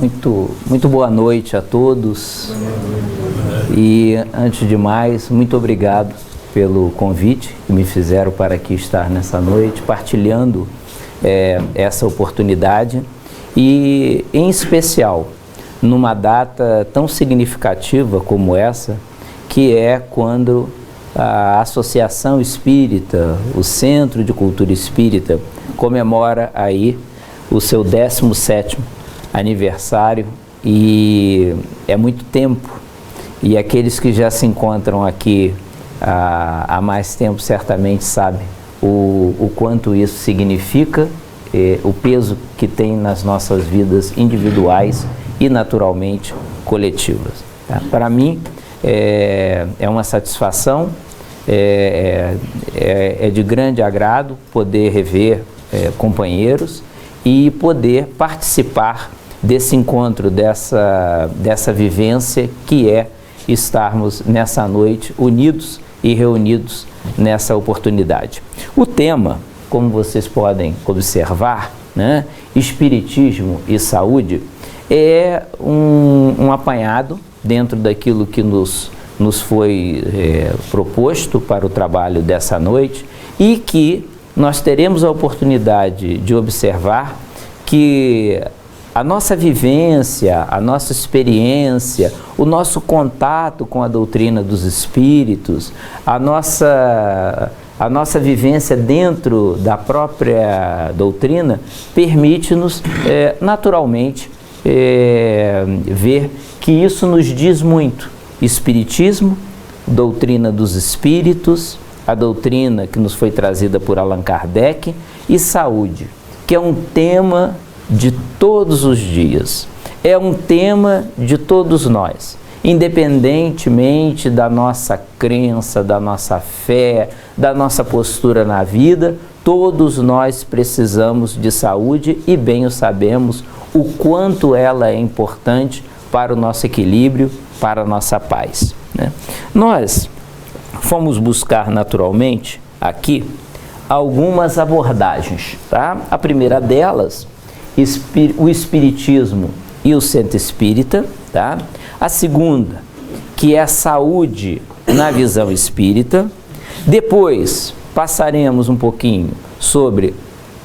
Muito boa noite a todos. E, antes de mais, muito obrigado pelo convite que me fizeram para aqui estar nessa noite, partilhando essa oportunidade e, em especial, numa data tão significativa como essa, que é quando a Associação Espírita, o Centro de Cultura Espírita, comemora aí o seu 17º aniversário, e é muito tempo, e aqueles que já se encontram aqui há mais tempo certamente sabem o quanto isso significa, o peso que tem nas nossas vidas individuais e naturalmente coletivas. Tá? Para mim é uma satisfação, é de grande agrado poder rever companheiros e poder participar desse encontro, dessa vivência que é estarmos nessa noite unidos e reunidos nessa oportunidade. O tema, como vocês podem observar, né, Espiritismo e Saúde, é um apanhado dentro daquilo que nos foi proposto para o trabalho dessa noite, e que nós teremos a oportunidade de observar que a nossa vivência, a nossa experiência, o nosso contato com a doutrina dos espíritos, a nossa vivência dentro da própria doutrina, permite-nos naturalmente ver que isso nos diz muito. Espiritismo, doutrina dos espíritos, a doutrina que nos foi trazida por Allan Kardec, e saúde, que é um tema de todos os dias, é um tema de todos nós, independentemente da nossa crença, da nossa fé, da nossa postura na vida. Todos nós precisamos de saúde, e bem o sabemos o quanto ela é importante para o nosso equilíbrio, para a nossa paz, né? Nós fomos buscar naturalmente aqui algumas abordagens, tá? A primeira delas, o Espiritismo e o Centro Espírita, tá? A segunda, que é a saúde na visão espírita. Depois passaremos um pouquinho sobre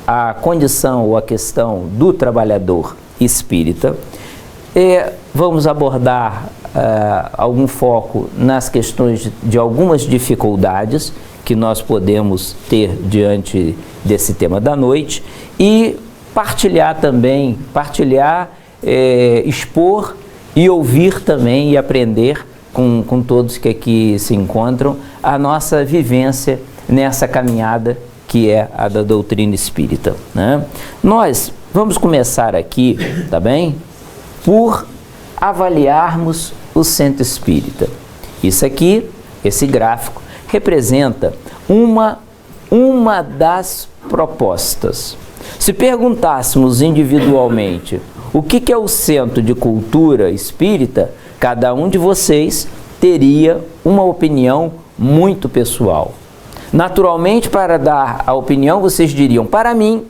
a condição ou a questão do trabalhador espírita. Vamos abordar algum foco nas questões de algumas dificuldades que nós podemos ter diante desse tema da noite, e partilhar também, expor e ouvir também e aprender com todos que aqui se encontram a nossa vivência nessa caminhada que é a da doutrina espírita, né? Nós vamos começar aqui, tá bem? Por avaliarmos o Centro Espírita. Isso aqui, esse gráfico, representa uma das propostas. Se perguntássemos individualmente o que é o Centro de Cultura Espírita, cada um de vocês teria uma opinião muito pessoal. Naturalmente, para dar a opinião, vocês diriam: para mim,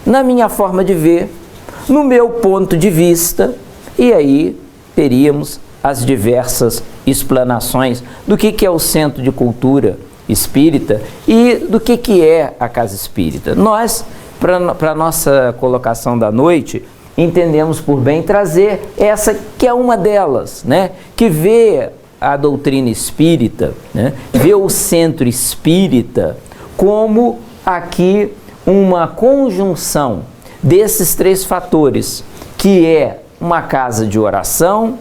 na minha forma de ver, no meu ponto de vista, e aí teríamos as diversas explanações do que é o Centro de Cultura Espírita e do que é a Casa Espírita. Nós, para a nossa colocação da noite, entendemos por bem trazer essa que é uma delas, né? Que vê a doutrina espírita, né? Vê o Centro Espírita como aqui uma conjunção desses três fatores, que é uma casa de oração,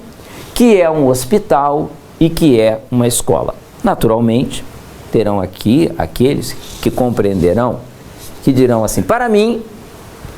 que é um hospital e que é uma escola. Naturalmente, terão aqui aqueles que compreenderão, que dirão assim: para mim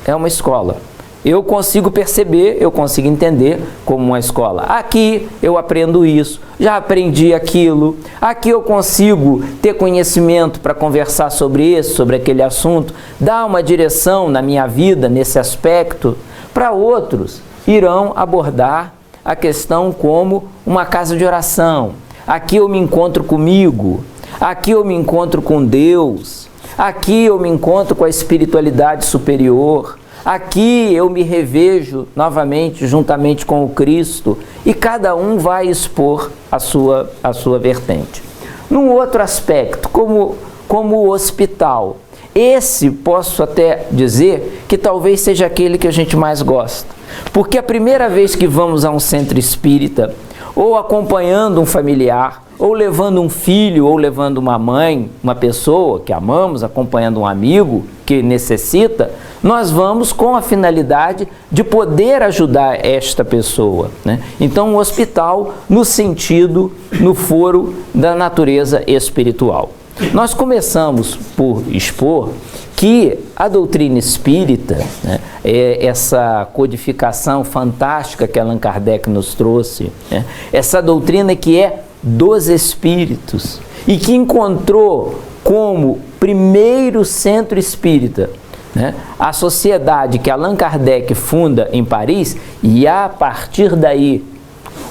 é uma escola. Eu consigo perceber, eu consigo entender como uma escola. Aqui eu aprendo isso, já aprendi aquilo, aqui eu consigo ter conhecimento para conversar sobre esse, sobre aquele assunto, dar uma direção na minha vida nesse aspecto. Para outros, irão abordar a questão como uma casa de oração. Aqui eu me encontro comigo, aqui eu me encontro com Deus, aqui eu me encontro com a espiritualidade superior, Aqui eu me revejo novamente juntamente com o Cristo, e cada um vai expor a sua vertente. Num outro aspecto, como o hospital, esse posso até dizer que talvez seja aquele que a gente mais gosta, porque a primeira vez que vamos a um centro espírita, ou acompanhando um familiar, ou levando um filho, ou levando uma mãe, uma pessoa que amamos, acompanhando um amigo que necessita, nós vamos com a finalidade de poder ajudar esta pessoa, né? Então, o hospital no sentido, no foro da natureza espiritual. Nós começamos por expor que a doutrina espírita, né, essa codificação fantástica que Allan Kardec nos trouxe, né, essa doutrina que é dos espíritos e que encontrou como primeiro centro espírita, né, a sociedade que Allan Kardec funda em Paris, e a partir daí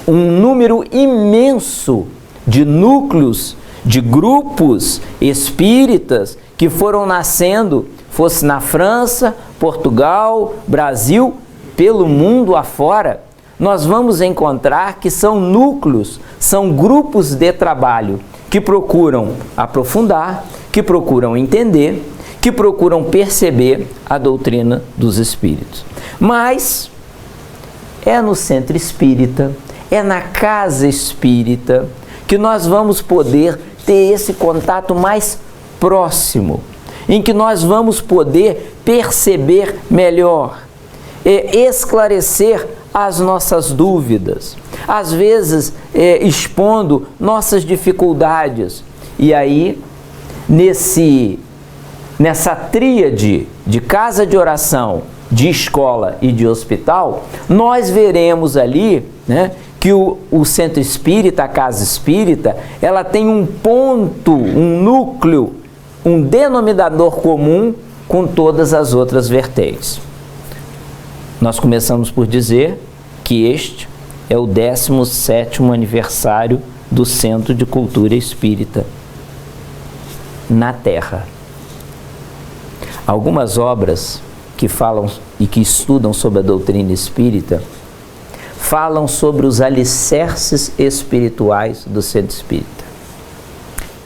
um número imenso de núcleos, de grupos espíritas que foram nascendo, fosse na França, Portugal, Brasil, pelo mundo afora. Nós vamos encontrar que são núcleos, são grupos de trabalho que procuram aprofundar, que procuram entender, que procuram perceber a doutrina dos espíritos. Mas é no centro espírita, é na casa espírita que nós vamos poder ter esse contato mais próximo, em que nós vamos poder perceber melhor, esclarecer as nossas dúvidas, às vezes expondo nossas dificuldades. E aí, nessa tríade de casa de oração, de escola e de hospital, nós veremos ali, né, que o centro espírita, a casa espírita, ela tem um ponto, um núcleo, um denominador comum com todas as outras vertentes. Nós começamos por dizer que este é o 17º aniversário do Centro de Cultura Espírita na Terra. Algumas obras que falam e que estudam sobre a doutrina espírita falam sobre os alicerces espirituais do centro espírita.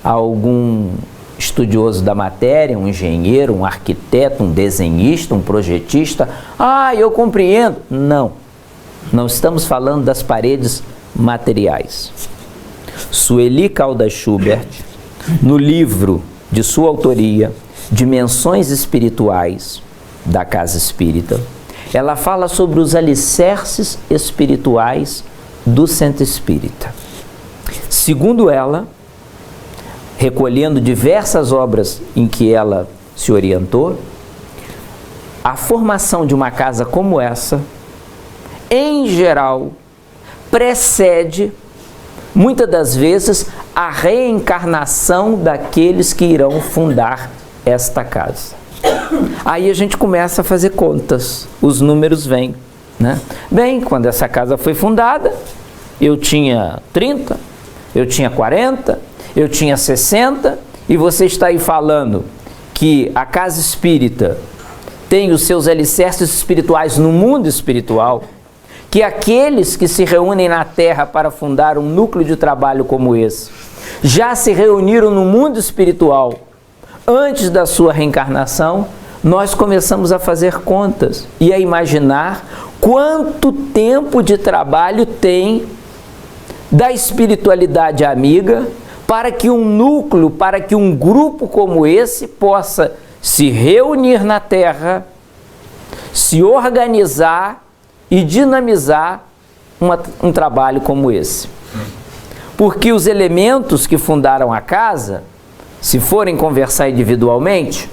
Algum estudioso da matéria, um engenheiro, um arquiteto, um desenhista, um projetista, eu compreendo. Não estamos falando das paredes materiais. Sueli Caldas Schubert, no livro de sua autoria, Dimensões Espirituais da Casa Espírita, ela fala sobre os alicerces espirituais do centro espírita. Segundo ela, recolhendo diversas obras em que ela se orientou, a formação de uma casa como essa, em geral, precede, muitas das vezes, a reencarnação daqueles que irão fundar esta casa. Aí a gente começa a fazer contas, os números vêm, né? Bem, quando essa casa foi fundada, eu tinha 30, eu tinha 40, eu tinha 60, e você está aí falando que a casa espírita tem os seus alicerces espirituais no mundo espiritual, que aqueles que se reúnem na Terra para fundar um núcleo de trabalho como esse, já se reuniram no mundo espiritual antes da sua reencarnação. Nós começamos a fazer contas e a imaginar quanto tempo de trabalho tem da espiritualidade amiga para que um núcleo, para que um grupo como esse possa se reunir na Terra, se organizar e dinamizar um trabalho como esse. Porque os elementos que fundaram a casa, se forem conversar individualmente,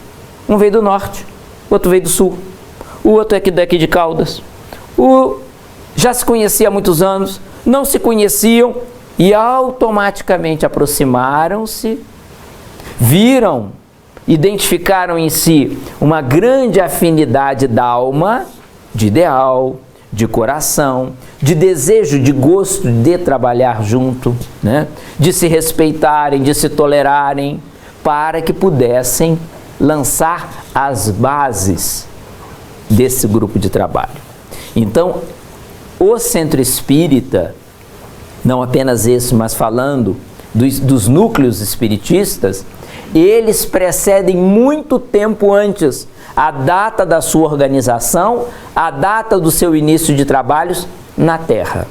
um veio do norte, o outro veio do sul, o outro é daqui de Caldas, já se conhecia há muitos anos, não se conheciam e automaticamente aproximaram-se, viram, identificaram em si uma grande afinidade da alma, de ideal, de coração, de desejo, de gosto de trabalhar junto, né? De se respeitarem, de se tolerarem, para que pudessem lançar as bases desse grupo de trabalho. Então, o Centro Espírita, não apenas esse, mas falando dos núcleos espiritistas, eles precedem muito tempo antes a data da sua organização, a data do seu início de trabalhos na Terra.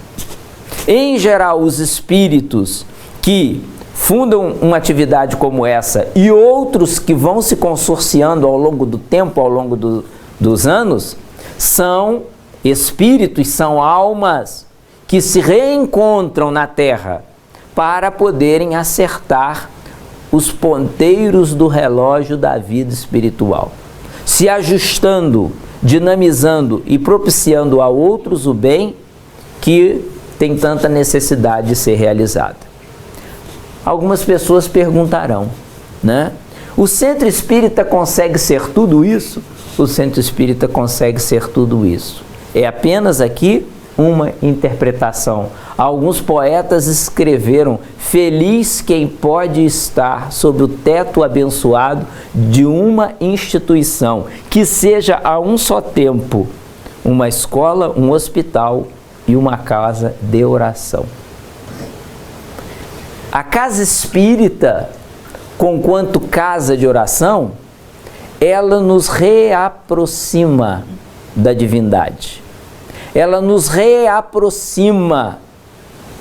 Em geral, os espíritos que fundam uma atividade como essa e outros que vão se consorciando ao longo do tempo, ao longo dos anos, são espíritos, são almas que se reencontram na Terra para poderem acertar os ponteiros do relógio da vida espiritual, se ajustando, dinamizando e propiciando a outros o bem que tem tanta necessidade de ser realizada. Algumas pessoas perguntarão, né? O Centro Espírita consegue ser tudo isso? O Centro Espírita consegue ser tudo isso. É apenas aqui uma interpretação. Alguns poetas escreveram: feliz quem pode estar sob o teto abençoado de uma instituição, que seja a um só tempo uma escola, um hospital e uma casa de oração. A casa espírita, conquanto casa de oração, ela nos reaproxima da divindade. Ela nos reaproxima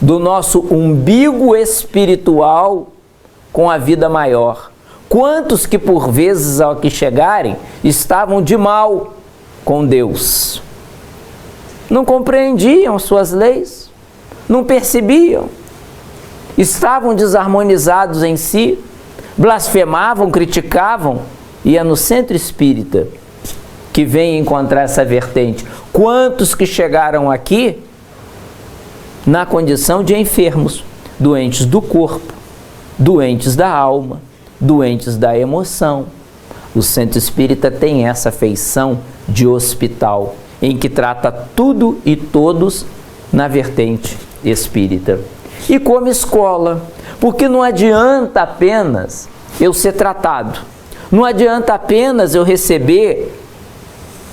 do nosso umbigo espiritual com a vida maior. Quantos que por vezes ao que chegarem estavam de mal com Deus? Não compreendiam suas leis, não percebiam, estavam desarmonizados em si, blasfemavam, criticavam, e é no Centro Espírita que vem encontrar essa vertente. Quantos que chegaram aqui na condição de enfermos, doentes do corpo, doentes da alma, doentes da emoção. O Centro Espírita tem essa feição de hospital, em que trata tudo e todos na vertente espírita. E como escola, porque não adianta apenas eu ser tratado, não adianta apenas eu receber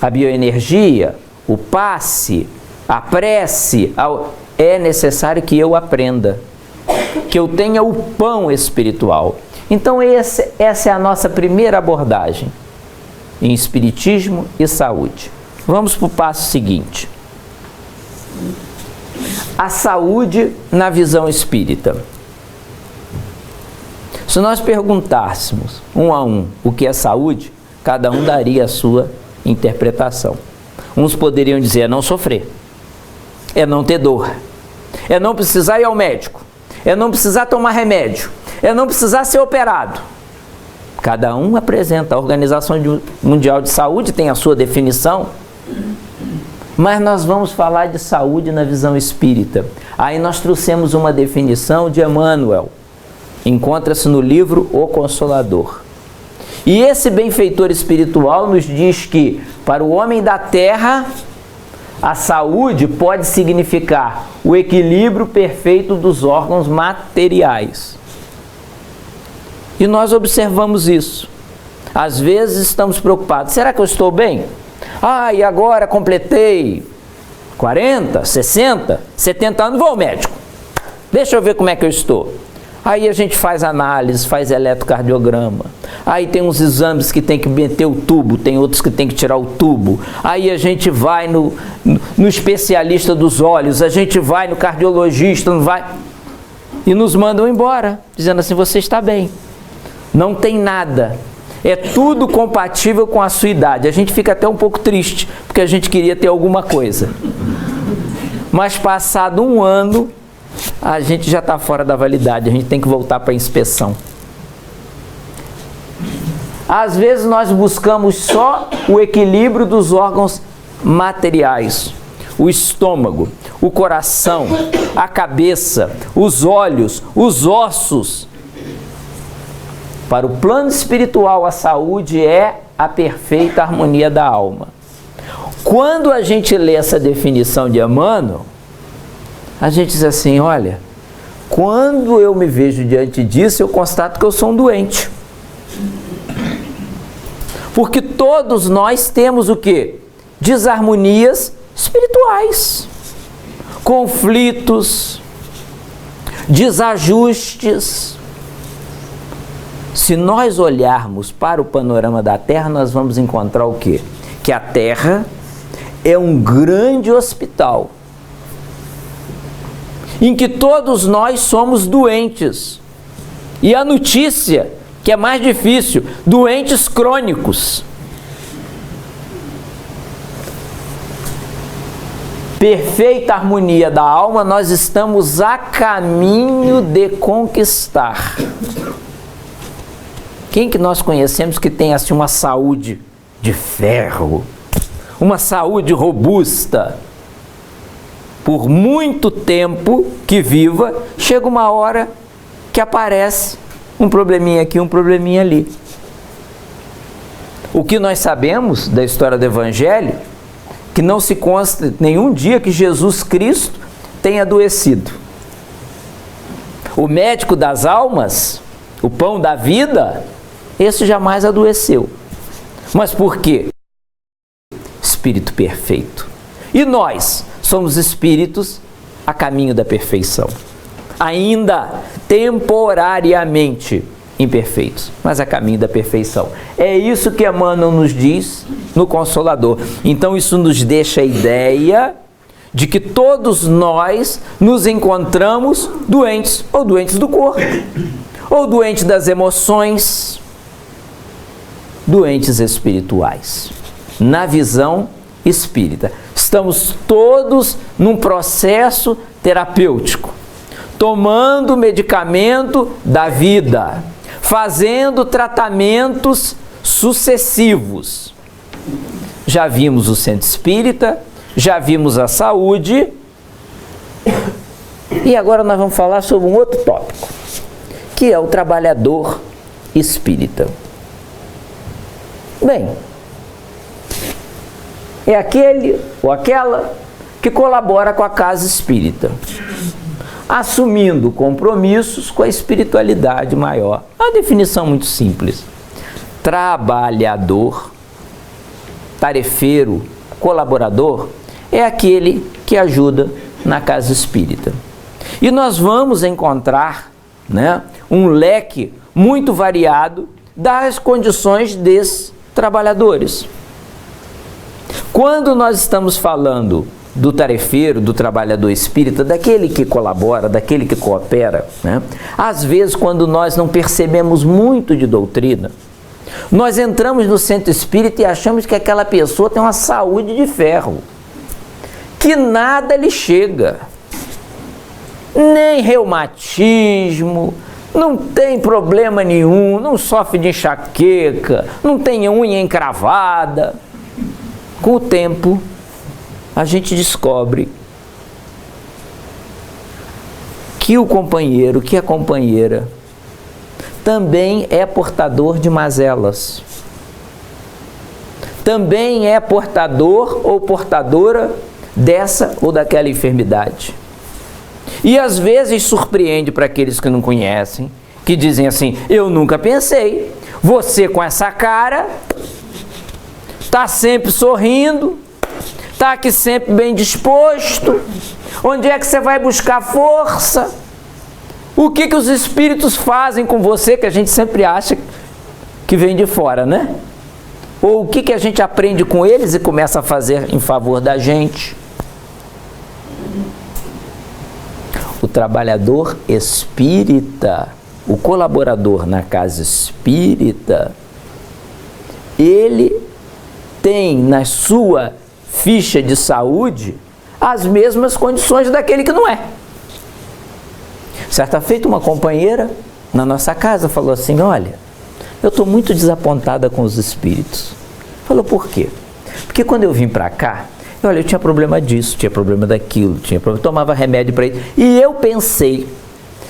a bioenergia, o passe, a prece. É necessário que eu aprenda, que eu tenha o pão espiritual. Então essa é a nossa primeira abordagem em Espiritismo e Saúde. Vamos para o passo seguinte. A saúde na visão espírita. Se nós perguntássemos um a um o que é saúde, cada um daria a sua interpretação. Uns poderiam dizer: é não sofrer, é não ter dor, é não precisar ir ao médico, é não precisar tomar remédio, é não precisar ser operado. Cada um apresenta. A Organização Mundial de Saúde tem a sua definição, mas nós vamos falar de saúde na visão espírita. Aí nós trouxemos uma definição de Emmanuel, encontra-se no livro O Consolador. E esse benfeitor espiritual nos diz que, para o homem da terra, a saúde pode significar o equilíbrio perfeito dos órgãos materiais. E nós observamos isso. Às vezes estamos preocupados: será que eu estou bem? E agora completei 40, 60, 70 anos, vou ao médico. Deixa eu ver como é que eu estou. Aí a gente faz análise, faz eletrocardiograma. Aí tem uns exames que tem que meter o tubo, tem outros que tem que tirar o tubo. Aí a gente vai no especialista dos olhos, a gente vai no cardiologista, não vai... E nos mandam embora, dizendo assim: você está bem. Não tem nada. É tudo compatível com a sua idade. A gente fica até um pouco triste, porque a gente queria ter alguma coisa. Mas passado um ano, a gente já está fora da validade, a gente tem que voltar para a inspeção. Às vezes nós buscamos só o equilíbrio dos órgãos materiais, o estômago, o coração, a cabeça, os olhos, os ossos. Para o plano espiritual, a saúde é a perfeita harmonia da alma. Quando a gente lê essa definição de Emmanuel, a gente diz assim: olha, quando eu me vejo diante disso, eu constato que eu sou um doente. Porque todos nós temos o quê? desarmonias espirituais, conflitos, desajustes. Se nós olharmos para o panorama da Terra, nós vamos encontrar o quê? Que a Terra é um grande hospital, em que todos nós somos doentes. E a notícia, que é mais difícil, doentes crônicos. Perfeita harmonia da alma, nós estamos a caminho de conquistar. Quem que nós conhecemos que tem assim uma saúde de ferro, uma saúde robusta, por muito tempo que viva, chega uma hora que aparece um probleminha aqui, um probleminha ali. O que nós sabemos da história do Evangelho, que não se consta nenhum dia que Jesus Cristo tenha adoecido. O médico das almas, o pão da vida, esse jamais adoeceu. Mas por quê? Espírito perfeito. E nós somos espíritos a caminho da perfeição. Ainda temporariamente imperfeitos, mas a caminho da perfeição. É isso que Emmanuel nos diz no Consolador. Então isso nos deixa a ideia de que todos nós nos encontramos doentes, ou doentes do corpo, ou doentes das emoções, doentes espirituais. Na visão espírita, estamos todos num processo terapêutico, tomando medicamento da vida, fazendo tratamentos sucessivos. Já vimos o centro espírita, já vimos a saúde, e agora nós vamos falar sobre um outro tópico, que é o trabalhador espírita. Bem, é aquele ou aquela que colabora com a casa espírita, assumindo compromissos com a espiritualidade maior. Uma definição muito simples: trabalhador, tarefeiro, colaborador é aquele que ajuda na casa espírita. E nós vamos encontrar, né, um leque muito variado das condições desses trabalhadores. Quando nós estamos falando do tarefeiro, do trabalhador espírita, daquele que colabora, daquele que coopera, né? Às vezes, quando nós não percebemos muito de doutrina, nós entramos no centro espírita e achamos que aquela pessoa tem uma saúde de ferro, que nada lhe chega, nem reumatismo, não tem problema nenhum, não sofre de enxaqueca, não tem unha encravada. Com o tempo, a gente descobre que o companheiro, que a companheira, também é portador de mazelas. Também é portador ou portadora dessa ou daquela enfermidade. E às vezes surpreende para aqueles que não conhecem, que dizem assim: eu nunca pensei, você com essa cara, está sempre sorrindo, está aqui sempre bem disposto, onde é que você vai buscar força? O que os espíritos fazem com você, que a gente sempre acha que vem de fora, né? Ou o que a gente aprende com eles e começa a fazer em favor da gente? O trabalhador espírita, o colaborador na casa espírita, ele tem na sua ficha de saúde as mesmas condições daquele que não é. Certa feita, uma companheira na nossa casa falou assim: olha, eu estou muito desapontada com os espíritos. Falou, por quê? Porque quando eu vim para cá, olha, eu tinha problema disso, tinha problema daquilo, tomava remédio para isso. E eu pensei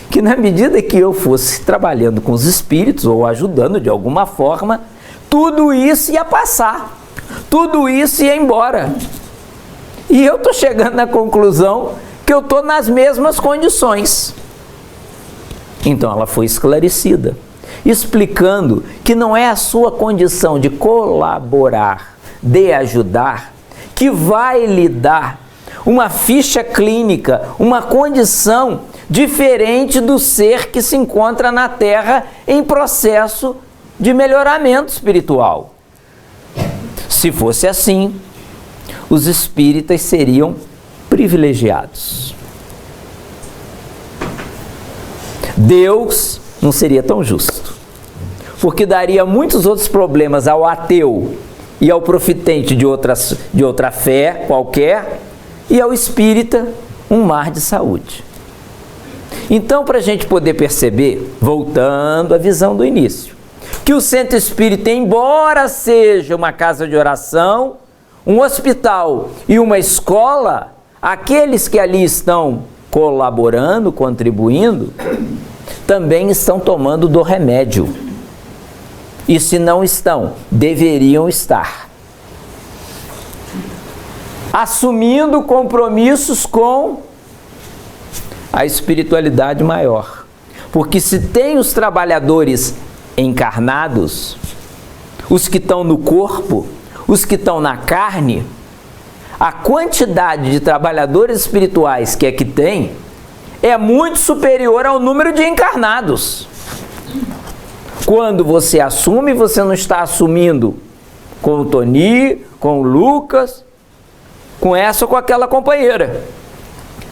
que na medida que eu fosse trabalhando com os espíritos, ou ajudando de alguma forma, tudo isso ia passar, tudo isso ia embora. E eu estou chegando na conclusão que eu estou nas mesmas condições. Então ela foi esclarecida, explicando que não é a sua condição de colaborar, de ajudar, que vai lhe dar uma ficha clínica, uma condição diferente do ser que se encontra na Terra em processo de melhoramento espiritual. Se fosse assim, os espíritas seriam privilegiados. Deus não seria tão justo, porque daria muitos outros problemas ao ateu e ao profitente de outra fé qualquer, e ao espírita um mar de saúde. Então, para a gente poder perceber, voltando à visão do início, que o centro espírita, embora seja uma casa de oração, um hospital e uma escola, aqueles que ali estão colaborando, contribuindo, também estão tomando do remédio. E se não estão, deveriam estar assumindo compromissos com a espiritualidade maior. Porque se tem os trabalhadores encarnados, os que estão no corpo, os que estão na carne, a quantidade de trabalhadores espirituais que aqui tem é muito superior ao número de encarnados. Quando você assume, você não está assumindo com o Tony, com o Lucas, com essa ou com aquela companheira.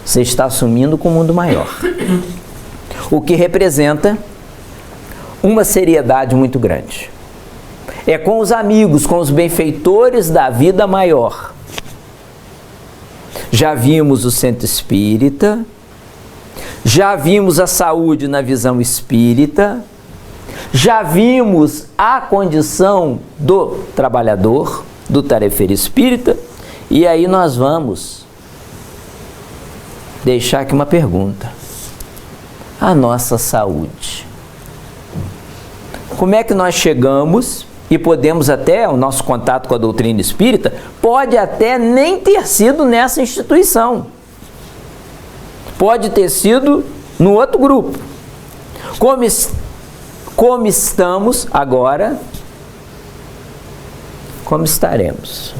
Você está assumindo com o mundo maior. O que representa uma seriedade muito grande. É com os amigos, com os benfeitores da vida maior. Já vimos o centro espírita, já vimos a saúde na visão espírita, já vimos a condição do trabalhador, do tarefeiro espírita, e aí nós vamos deixar aqui uma pergunta. A nossa saúde. Como é que nós chegamos e podemos até, o nosso contato com a doutrina espírita, pode até nem ter sido nessa instituição. Pode ter sido no outro grupo. Como estamos agora, como estaremos?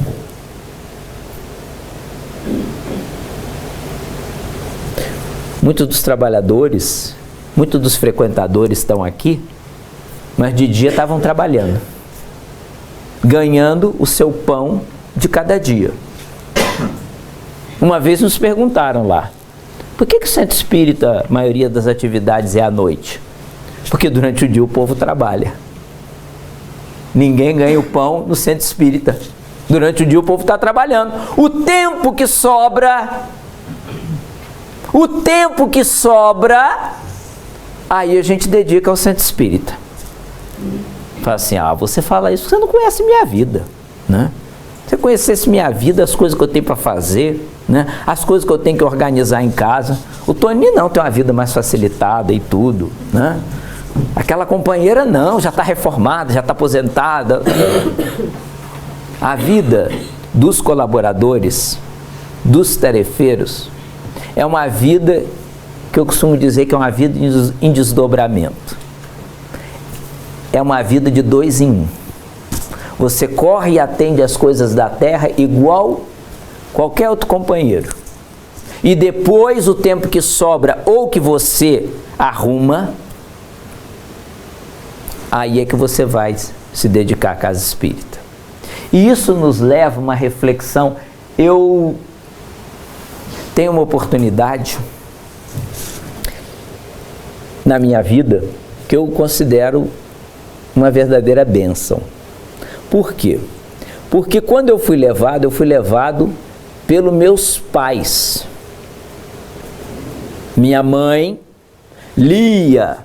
Muitos dos trabalhadores, muitos dos frequentadores estão aqui, mas de dia estavam trabalhando, ganhando o seu pão de cada dia. Uma vez nos perguntaram lá, por que o centro espírita, a maioria das atividades é à noite? Porque durante o dia o povo trabalha. Ninguém ganha o pão no centro espírita. Durante o dia o povo está trabalhando. O tempo que sobra, aí a gente dedica ao centro espírita. Fala assim, você fala isso, você não conhece minha vida, né? Se você conhecesse minha vida, as coisas que eu tenho para fazer, né? As coisas que eu tenho que organizar em casa. O Tony não tem uma vida mais facilitada e tudo, né? Aquela companheira não, já está reformada, já está aposentada. A vida dos colaboradores, dos tarefeiros, é uma vida que eu costumo dizer que é uma vida em desdobramento. É uma vida de 2 em 1. Você corre e atende as coisas da terra igual qualquer outro companheiro. E depois, o tempo que sobra ou que você arruma, aí é que você vai se dedicar à casa espírita. E isso nos leva a uma reflexão. Eu tenho uma oportunidade na minha vida que eu considero uma verdadeira bênção. Por quê? Porque quando eu fui levado pelos meus pais. Minha mãe lia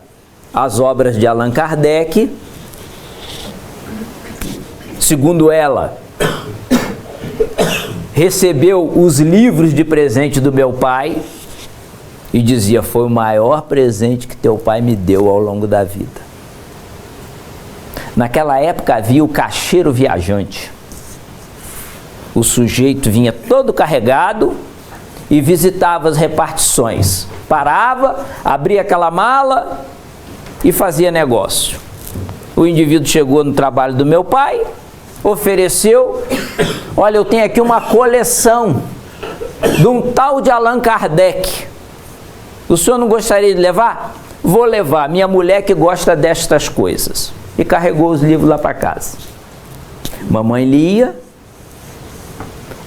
as obras de Allan Kardec. Segundo ela, recebeu os livros de presente do meu pai e dizia, foi o maior presente que teu pai me deu ao longo da vida. Naquela época havia o caixeiro viajante. O sujeito vinha todo carregado e visitava as repartições. Parava, abria aquela mala e fazia negócio. O indivíduo chegou no trabalho do meu pai, ofereceu, olha, eu tenho aqui uma coleção de um tal de Allan Kardec. O senhor não gostaria de levar? Vou levar, minha mulher que gosta destas coisas. E carregou os livros lá para casa. Mamãe lia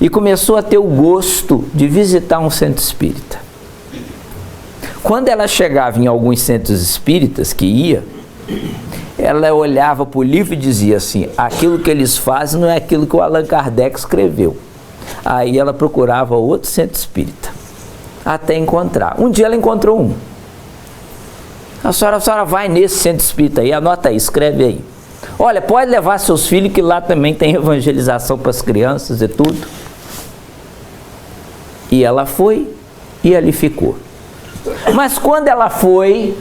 e começou a ter o gosto de visitar um centro espírita. Quando ela chegava em alguns centros espíritas que ia, ela olhava para o livro e dizia assim, aquilo que eles fazem não é aquilo que o Allan Kardec escreveu. Aí ela procurava outro centro espírita, até encontrar. Um dia ela encontrou um. A senhora vai nesse centro espírita aí, anota aí, escreve aí. Olha, pode levar seus filhos, que lá também tem evangelização para as crianças e tudo. E ela foi e ali ficou. Mas quando ela foi,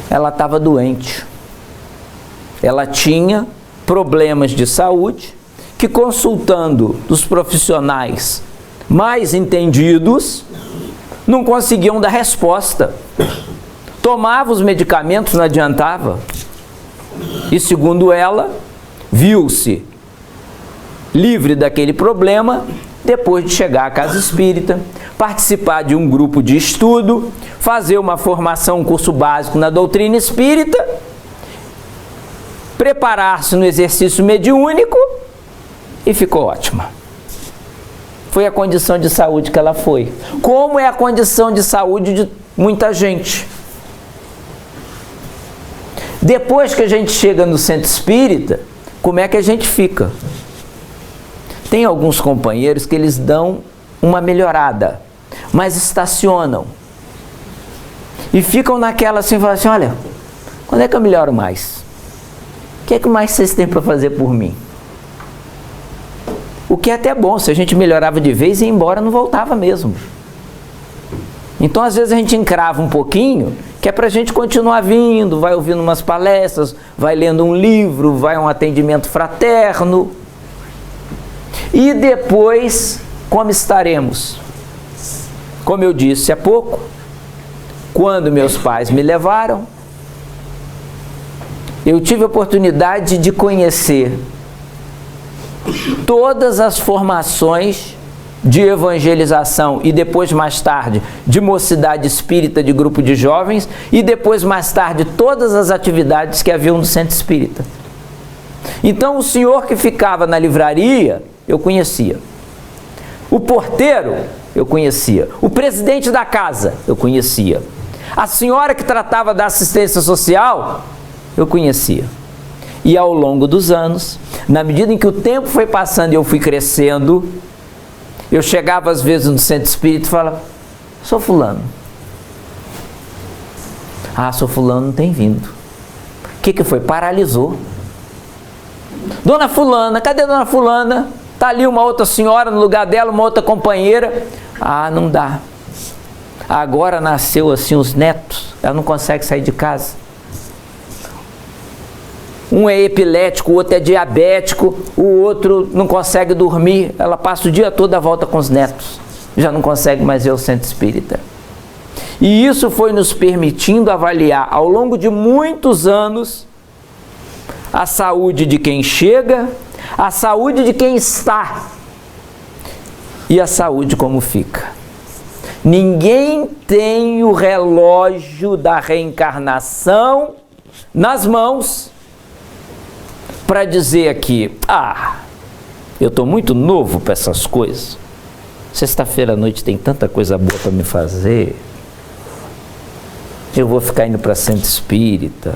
ela estava doente. Ela tinha problemas de saúde, que consultando os profissionais mais entendidos, não conseguiam dar resposta. Tomava os medicamentos, não adiantava. E segundo ela, viu-se livre daquele problema depois de chegar à casa espírita, participar de um grupo de estudo, fazer uma formação, um curso básico na doutrina espírita, preparar-se no exercício mediúnico e ficou ótima. Foi a condição de saúde que ela foi. Como é a condição de saúde de muita gente. Depois que a gente chega no centro espírita, como é que a gente fica? Tem alguns companheiros que eles dão uma melhorada, mas estacionam. E ficam naquela assim, falam assim, olha, quando é que eu melhoro mais? O que é que mais vocês têm para fazer por mim? O que é até bom, se a gente melhorava de vez e ia embora, não voltava mesmo. Então, às vezes, a gente encrava um pouquinho, que é para a gente continuar vindo, vai ouvindo umas palestras, vai lendo um livro, vai a um atendimento fraterno. E depois, como estaremos? Como eu disse há pouco, quando meus pais me levaram, eu tive a oportunidade de conhecer todas as formações de evangelização e depois, mais tarde, de mocidade espírita de grupo de jovens e depois, mais tarde, todas as atividades que haviam no centro espírita. Então, o senhor que ficava na livraria, eu conhecia. O porteiro, eu conhecia. O presidente da casa, eu conhecia. A senhora que tratava da assistência social, eu conhecia. E ao longo dos anos, na medida em que o tempo foi passando e eu fui crescendo, eu chegava às vezes no centro espírita e falava, sou fulano. Ah, sou fulano, não tem vindo. O que foi? Paralisou. Dona fulana, cadê dona fulana? Está ali uma outra senhora no lugar dela, uma outra companheira. Ah, não dá. Agora nasceu assim os netos, ela não consegue sair de casa. Um é epilético, o outro é diabético, o outro não consegue dormir, ela passa o dia todo à volta com os netos, já não consegue mais ver o centro espírita. E isso foi nos permitindo avaliar, ao longo de muitos anos, a saúde de quem chega, a saúde de quem está e a saúde como fica. Ninguém tem o relógio da reencarnação nas mãos para dizer aqui, eu estou muito novo para essas coisas. Sexta-feira à noite tem tanta coisa boa para me fazer. Eu vou ficar indo para centro espírita.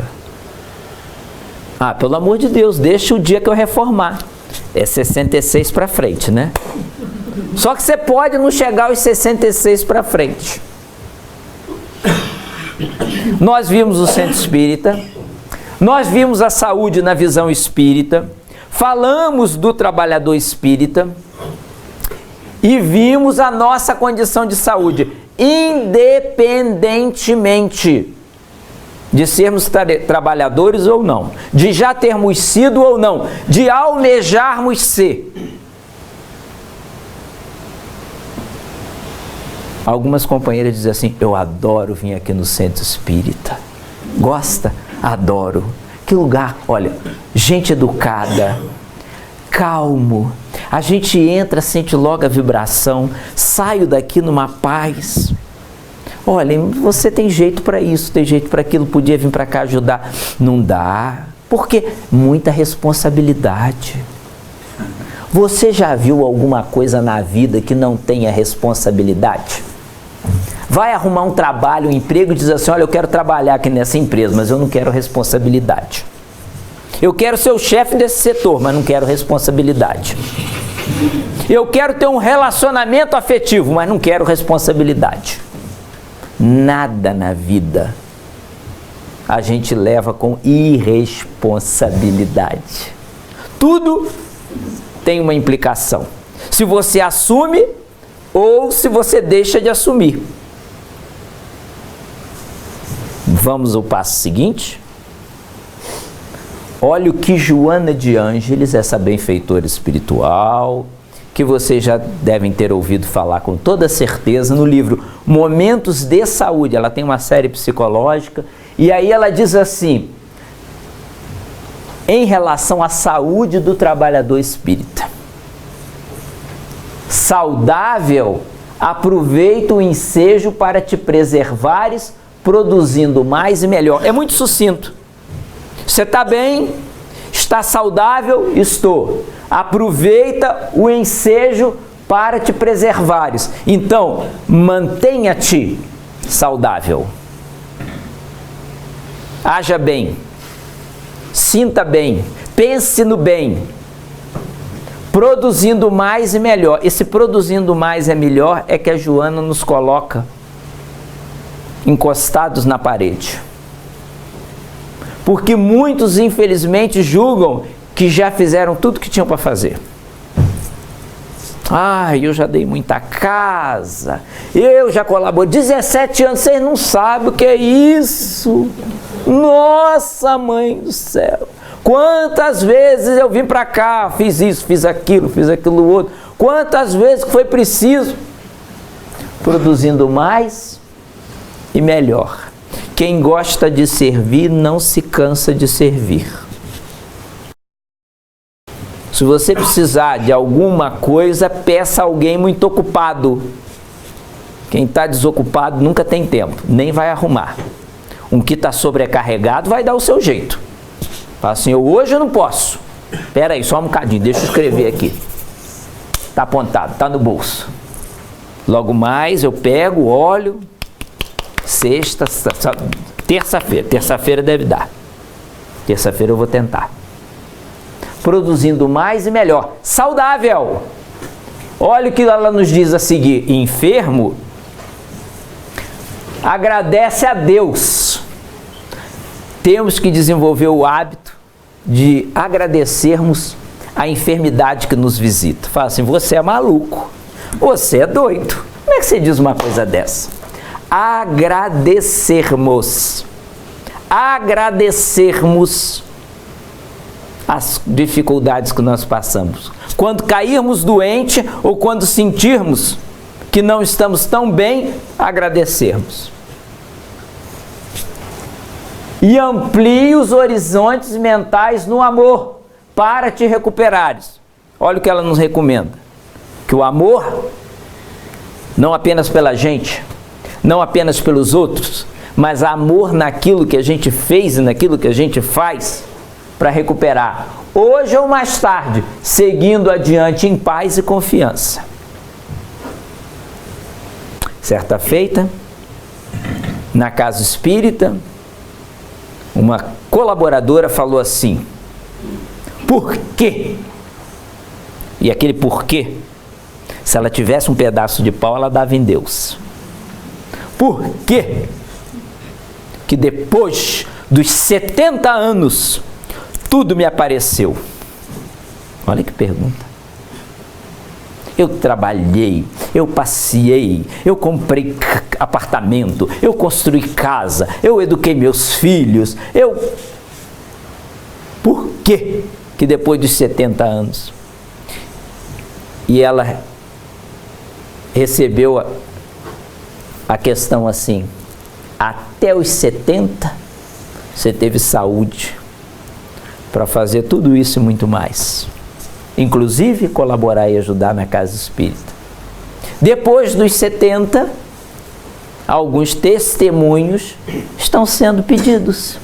Pelo amor de Deus, deixa o dia que eu reformar. É 66 para frente, né? Só que você pode não chegar aos 66 para frente. Nós vimos o centro espírita, nós vimos a saúde na visão espírita, falamos do trabalhador espírita e vimos a nossa condição de saúde, independentemente de sermos trabalhadores ou não, de já termos sido ou não, de almejarmos ser. Algumas companheiras dizem assim, eu adoro vir aqui no centro espírita. Gosta? Adoro. Que lugar, olha, gente educada, calmo. A gente entra, sente logo a vibração, saio daqui numa paz. Olha, você tem jeito para isso, tem jeito para aquilo, podia vir para cá ajudar. Não dá. Por quê? Muita responsabilidade. Você já viu alguma coisa na vida que não tenha responsabilidade? Vai arrumar um trabalho, um emprego e diz assim, olha, eu quero trabalhar aqui nessa empresa, mas eu não quero responsabilidade. Eu quero ser o chefe desse setor, mas não quero responsabilidade. Eu quero ter um relacionamento afetivo, mas não quero responsabilidade. Nada na vida a gente leva com irresponsabilidade. Tudo tem uma implicação. Se você assume ou se você deixa de assumir. Vamos ao passo seguinte. Olha o que Joana de Ângeles, essa benfeitora espiritual, que vocês já devem ter ouvido falar com toda certeza no livro Momentos de Saúde. Ela tem uma série psicológica e aí ela diz assim, em relação à saúde do trabalhador espírita. Saudável, aproveita o ensejo para te preservares, produzindo mais e melhor. É muito sucinto. Você está bem? Está saudável? Estou. Aproveita o ensejo para te preservares. Então, mantenha-te saudável. Haja bem. Sinta bem. Pense no bem. Produzindo mais e melhor. Esse produzindo mais e melhor é que a Joana nos coloca encostados na parede. Porque muitos, infelizmente, julgam que já fizeram tudo que tinham para fazer. Eu já dei muita casa, eu já colaborei, 17 anos, vocês não sabem o que é isso. Nossa, mãe do céu, quantas vezes eu vim para cá, fiz isso, fiz aquilo outro, quantas vezes foi preciso, produzindo mais e melhor. Quem gosta de servir não se cansa de servir. Se você precisar de alguma coisa, peça a alguém muito ocupado. Quem está desocupado nunca tem tempo, nem vai arrumar. Um que está sobrecarregado vai dar o seu jeito. Fala assim, hoje eu não posso. Espera aí, só um bocadinho, deixa eu escrever aqui. Está apontado, está no bolso. Logo mais eu pego, olho... Sexta, terça-feira deve dar. Terça-feira eu vou tentar. Produzindo mais e melhor. Saudável. Olha o que ela nos diz a seguir. Enfermo, agradece a Deus. Temos que desenvolver o hábito de agradecermos a enfermidade que nos visita. Fala assim, você é maluco, você é doido. Como é que você diz uma coisa dessa? Agradecermos as dificuldades que nós passamos. Quando cairmos doente ou quando sentirmos que não estamos tão bem, agradecermos. E amplie os horizontes mentais no amor para te recuperares. Olha o que ela nos recomenda. Que o amor, não apenas pela gente, não apenas pelos outros, mas amor naquilo que a gente fez e naquilo que a gente faz para recuperar, hoje ou mais tarde, seguindo adiante em paz e confiança. Certa feita, na casa espírita, uma colaboradora falou assim, por quê? E aquele porquê, se ela tivesse um pedaço de pau, ela dava em Deus. Por quê? Que depois dos 70 anos, tudo me apareceu. Olha que pergunta. Eu trabalhei, eu passeei, eu comprei apartamento, eu construí casa, eu eduquei meus filhos, Por quê? Que depois dos 70 anos? E ela recebeu a questão assim, até os 70 você teve saúde, para fazer tudo isso e muito mais. Inclusive colaborar e ajudar na casa espírita. Depois dos 70, alguns testemunhos estão sendo pedidos.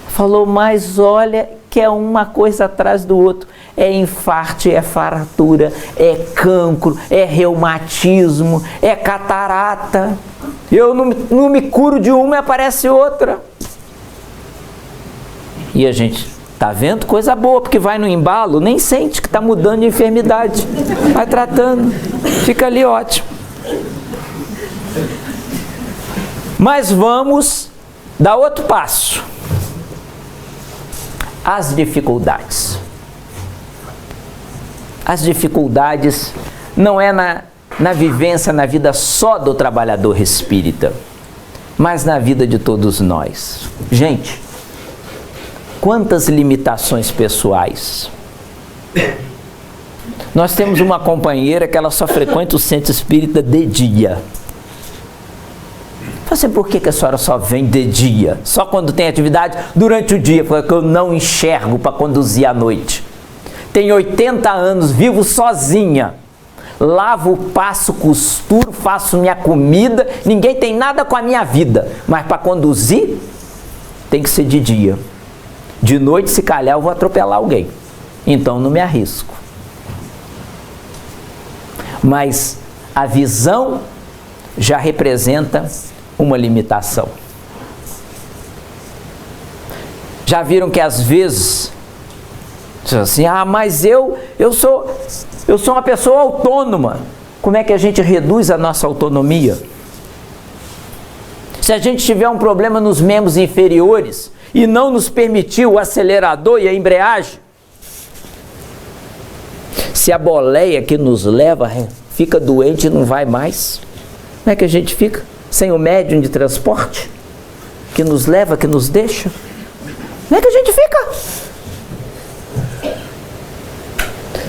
Falou, mas olha que é uma coisa atrás do outro. É infarto, é fratura, é cancro, é reumatismo, é catarata. Eu não me curo de uma e aparece outra. E a gente está vendo coisa boa, porque vai no embalo, nem sente que está mudando de enfermidade. Vai tratando, fica ali ótimo. Mas vamos dar outro passo. As dificuldades. As dificuldades não é na vivência, na vida só do trabalhador espírita, mas na vida de todos nós. Gente, quantas limitações pessoais. Nós temos uma companheira que ela só frequenta o centro espírita de dia. Você, por que a senhora só vem de dia? Só quando tem atividade durante o dia, porque eu não enxergo para conduzir à noite. Tenho 80 anos, vivo sozinha. Lavo, passo, costuro, faço minha comida, ninguém tem nada com a minha vida. Mas para conduzir, tem que ser de dia. De noite, se calhar, eu vou atropelar alguém. Então, não me arrisco. Mas a visão já representa uma limitação. Já viram que às vezes, assim, mas eu sou uma pessoa autônoma. Como é que a gente reduz a nossa autonomia? Se a gente tiver um problema nos membros inferiores e não nos permitiu o acelerador e a embreagem, se a boleia que nos leva fica doente e não vai mais, como é que a gente fica? Sem o médium de transporte que nos leva, que nos deixa? Como é que a gente fica?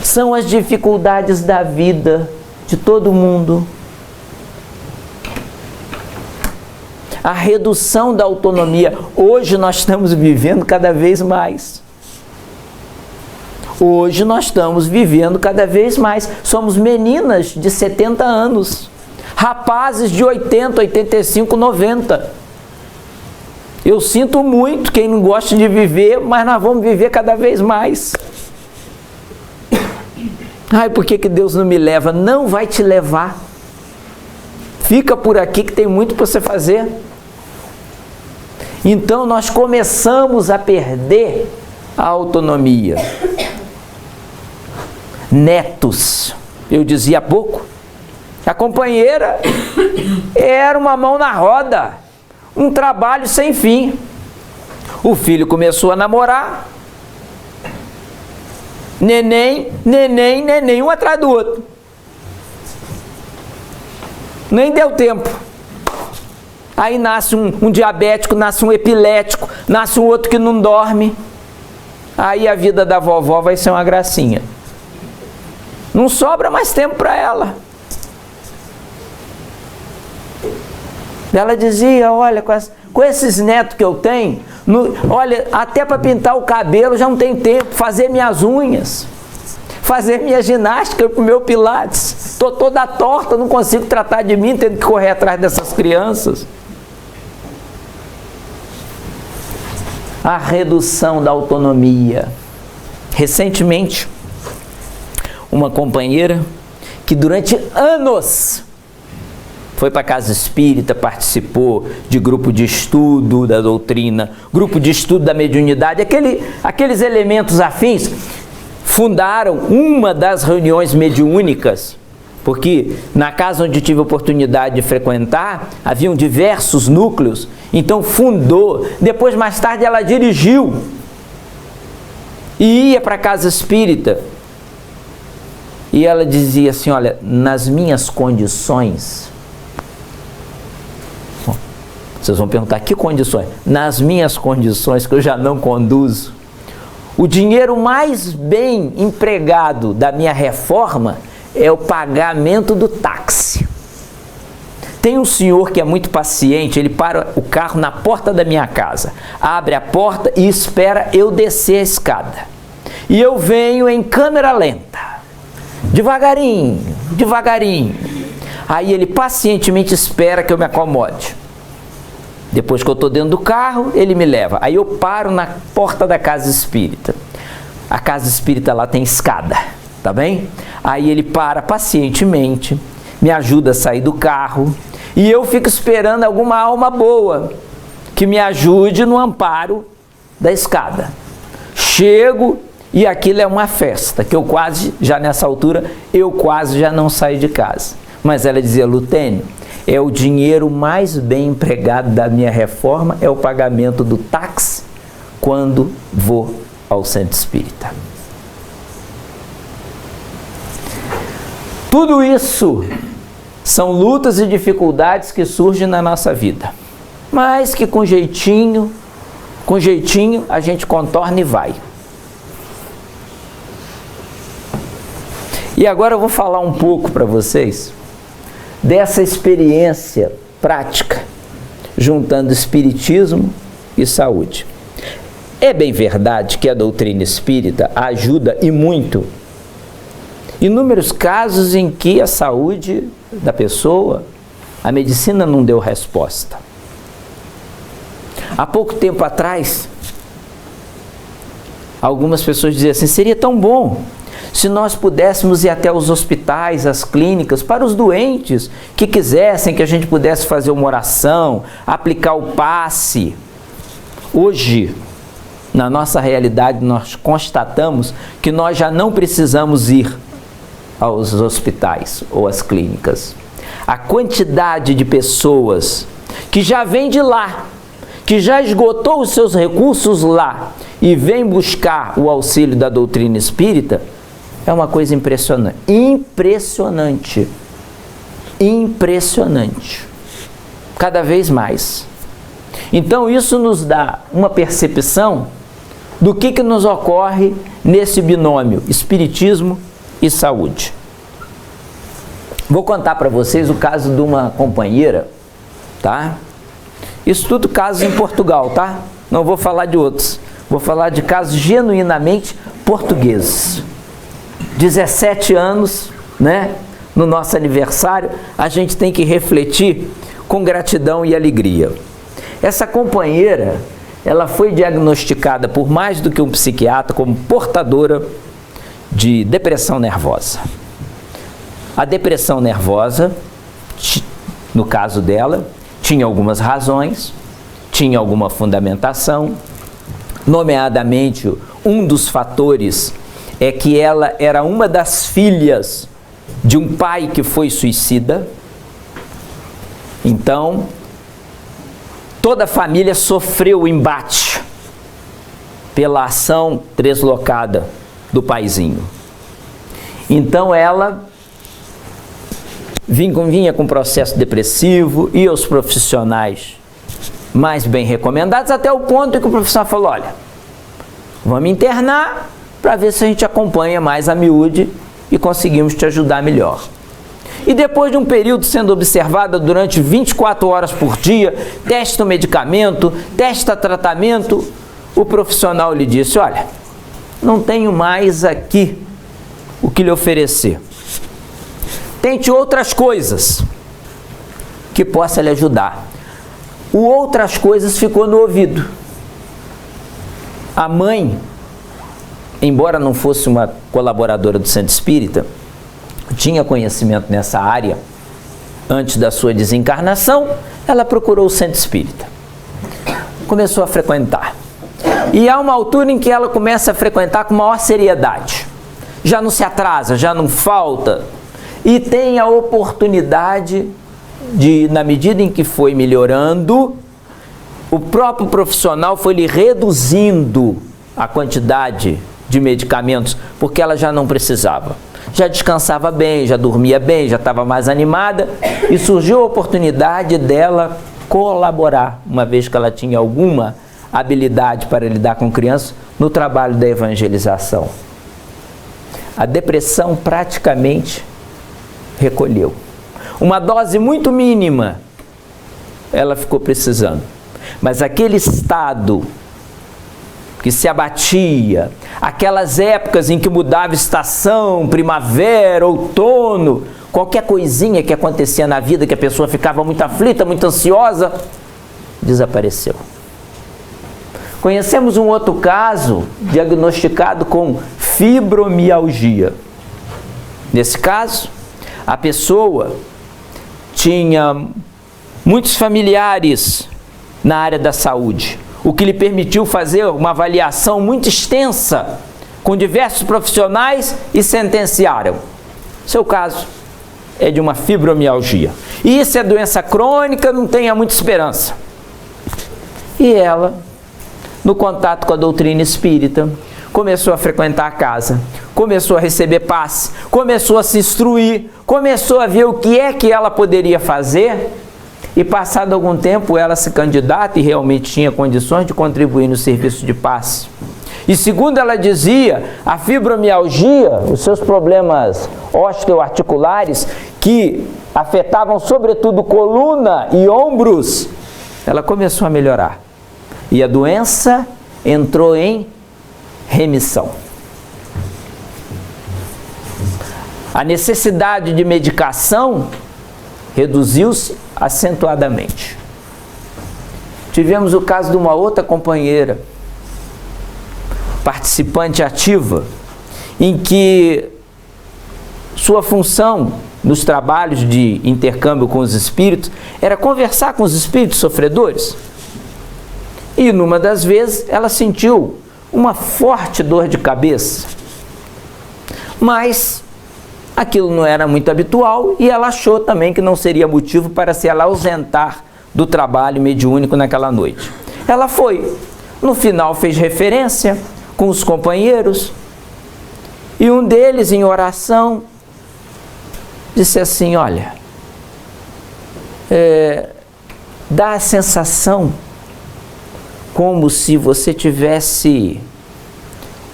São as dificuldades da vida de todo mundo. A redução da autonomia. Hoje nós estamos vivendo cada vez mais. Hoje nós estamos vivendo cada vez mais. Somos meninas de 70 anos. Rapazes de 80, 85, 90. Eu sinto muito quem não gosta de viver, mas nós vamos viver cada vez mais. Por que Deus não me leva? Não vai te levar. Fica por aqui que tem muito para você fazer. Então nós começamos a perder a autonomia. Netos, eu dizia há pouco, a companheira era uma mão na roda, um trabalho sem fim. O filho começou a namorar, neném, um atrás do outro. Nem deu tempo. Aí nasce um diabético, nasce um epilético, nasce um outro que não dorme. Aí a vida da vovó vai ser uma gracinha. Não sobra mais tempo para ela. Ela dizia, olha, com esses netos que eu tenho, olha, até para pintar o cabelo já não tem tempo, fazer minhas unhas, fazer minha ginástica para o meu pilates. Estou toda torta, não consigo tratar de mim, tendo que correr atrás dessas crianças. A redução da autonomia. Recentemente, uma companheira que durante anos foi para a casa espírita, participou de grupo de estudo da doutrina, grupo de estudo da mediunidade, aqueles elementos afins, fundaram uma das reuniões mediúnicas, porque na casa onde tive a oportunidade de frequentar, haviam diversos núcleos, então fundou, depois mais tarde ela dirigiu, e ia para a casa espírita, e ela dizia assim, olha, nas minhas condições, vocês vão perguntar, que condições? Nas minhas condições, que eu já não conduzo, o dinheiro mais bem empregado da minha reforma é o pagamento do táxi. Tem um senhor que é muito paciente, ele para o carro na porta da minha casa, abre a porta e espera eu descer a escada. E eu venho em câmera lenta, devagarinho, devagarinho. Aí ele pacientemente espera que eu me acomode. Depois que eu estou dentro do carro, ele me leva. Aí eu paro na porta da casa espírita. A casa espírita lá tem escada, tá bem? Aí ele para pacientemente, me ajuda a sair do carro. E eu fico esperando alguma alma boa que me ajude no amparo da escada. Chego e aquilo é uma festa, que eu quase, já nessa altura, eu quase já não saio de casa. Mas ela dizia: Lutênio, é o dinheiro mais bem empregado da minha reforma, é o pagamento do táxi quando vou ao centro espírita. Tudo isso são lutas e dificuldades que surgem na nossa vida, mas que com jeitinho a gente contorna e vai. E agora eu vou falar um pouco para vocês dessa experiência prática, juntando espiritismo e saúde. É bem verdade que a doutrina espírita ajuda e muito. Inúmeros casos em que a saúde da pessoa, a medicina não deu resposta. Há pouco tempo atrás, algumas pessoas diziam assim: seria tão bom se nós pudéssemos ir até os hospitais, as clínicas, para os doentes que quisessem que a gente pudesse fazer uma oração, aplicar o passe. Hoje, na nossa realidade, nós constatamos que nós já não precisamos ir aos hospitais ou às clínicas. A quantidade de pessoas que já vem de lá, que já esgotou os seus recursos lá e vem buscar o auxílio da doutrina espírita, é uma coisa impressionante. Impressionante. Impressionante. Cada vez mais. Então isso nos dá uma percepção do que nos ocorre nesse binômio espiritismo e saúde. Vou contar para vocês o caso de uma companheira, tá? Isso tudo casos em Portugal, tá? Não vou falar de outros. Vou falar de casos genuinamente portugueses. 17 anos, né? No nosso aniversário, a gente tem que refletir com gratidão e alegria. Essa companheira, ela foi diagnosticada por mais do que um psiquiatra como portadora de depressão nervosa. A depressão nervosa, no caso dela, tinha algumas razões, tinha alguma fundamentação, nomeadamente um dos fatores é que ela era uma das filhas de um pai que foi suicida. Então, toda a família sofreu o embate pela ação deslocada do paizinho. Então ela vinha com processo depressivo e os profissionais mais bem recomendados, até o ponto em que o profissional falou: olha, vamos internar para ver se a gente acompanha mais a miúde e conseguimos te ajudar melhor. E depois de um período sendo observada durante 24 horas por dia, testa o medicamento, testa tratamento, o profissional lhe disse: olha, não tenho mais aqui o que lhe oferecer. Tente outras coisas que possa lhe ajudar. O outras coisas ficou no ouvido. A mãe, embora não fosse uma colaboradora do Centro Espírita, tinha conhecimento nessa área. Antes da sua desencarnação, ela procurou o Centro Espírita. Começou a frequentar. E há uma altura em que ela começa a frequentar com maior seriedade. Já não se atrasa, já não falta. E tem a oportunidade de, na medida em que foi melhorando, o próprio profissional foi lhe reduzindo a quantidade de medicamentos, porque ela já não precisava. Já descansava bem, já dormia bem, já estava mais animada, e surgiu a oportunidade dela colaborar, uma vez que ela tinha alguma habilidade para lidar com crianças, no trabalho da evangelização. A depressão praticamente recolheu. uma dose muito mínima, ela ficou precisando. Mas aquele estado que se abatia, aquelas épocas em que mudava estação, primavera, outono, qualquer coisinha que acontecia na vida, que a pessoa ficava muito aflita, muito ansiosa, desapareceu. Conhecemos um outro caso diagnosticado com fibromialgia. Nesse caso, a pessoa tinha muitos familiares na área da saúde, o que lhe permitiu fazer uma avaliação muito extensa com diversos profissionais e sentenciaram: seu caso é de uma fibromialgia. E isso é doença crônica, não tenha muita esperança. E ela, no contato com a doutrina espírita, começou a frequentar a casa, começou a receber passe, começou a se instruir, começou a ver o que é que ela poderia fazer, e passado algum tempo ela se candidata e realmente tinha condições de contribuir no serviço de passe. E segundo ela dizia, a fibromialgia, os seus problemas osteoarticulares, que afetavam sobretudo coluna e ombros, ela começou a melhorar. E a doença entrou em remissão. A necessidade de medicação reduziu-se acentuadamente. Tivemos o caso de uma outra companheira, participante ativa, em que sua função nos trabalhos de intercâmbio com os espíritos era conversar com os espíritos sofredores. E numa das vezes ela sentiu uma forte dor de cabeça, mas aquilo não era muito habitual e ela achou também que não seria motivo para se ela ausentar do trabalho mediúnico naquela noite. Ela foi, no final fez referência com os companheiros e um deles, em oração, disse assim: olha, dá a sensação como se você tivesse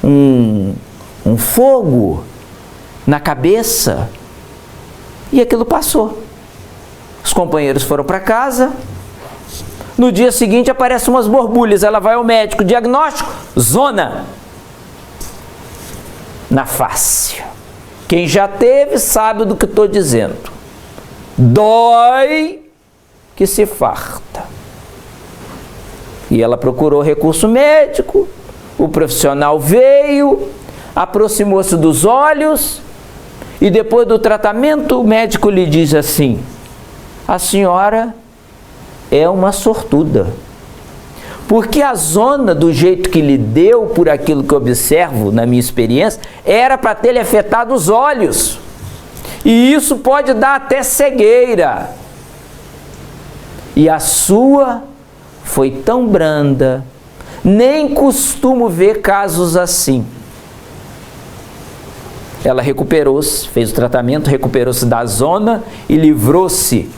um fogo na cabeça, e aquilo passou. Os companheiros foram para casa, no dia seguinte aparecem umas borbulhas, ela vai ao médico, diagnóstico, zona na face. Quem já teve sabe do que estou dizendo. Dói que se farta. E ela procurou recurso médico, o profissional veio, aproximou-se dos olhos e depois do tratamento o médico lhe diz assim: a senhora é uma sortuda, porque a zona, do jeito que lhe deu, por aquilo que eu observo na minha experiência, era para ter lhe afetado os olhos, e isso pode dar até cegueira, e a sua foi tão branda, nem costumo ver casos assim. Ela recuperou-se, fez o tratamento, recuperou-se da zona e livrou-se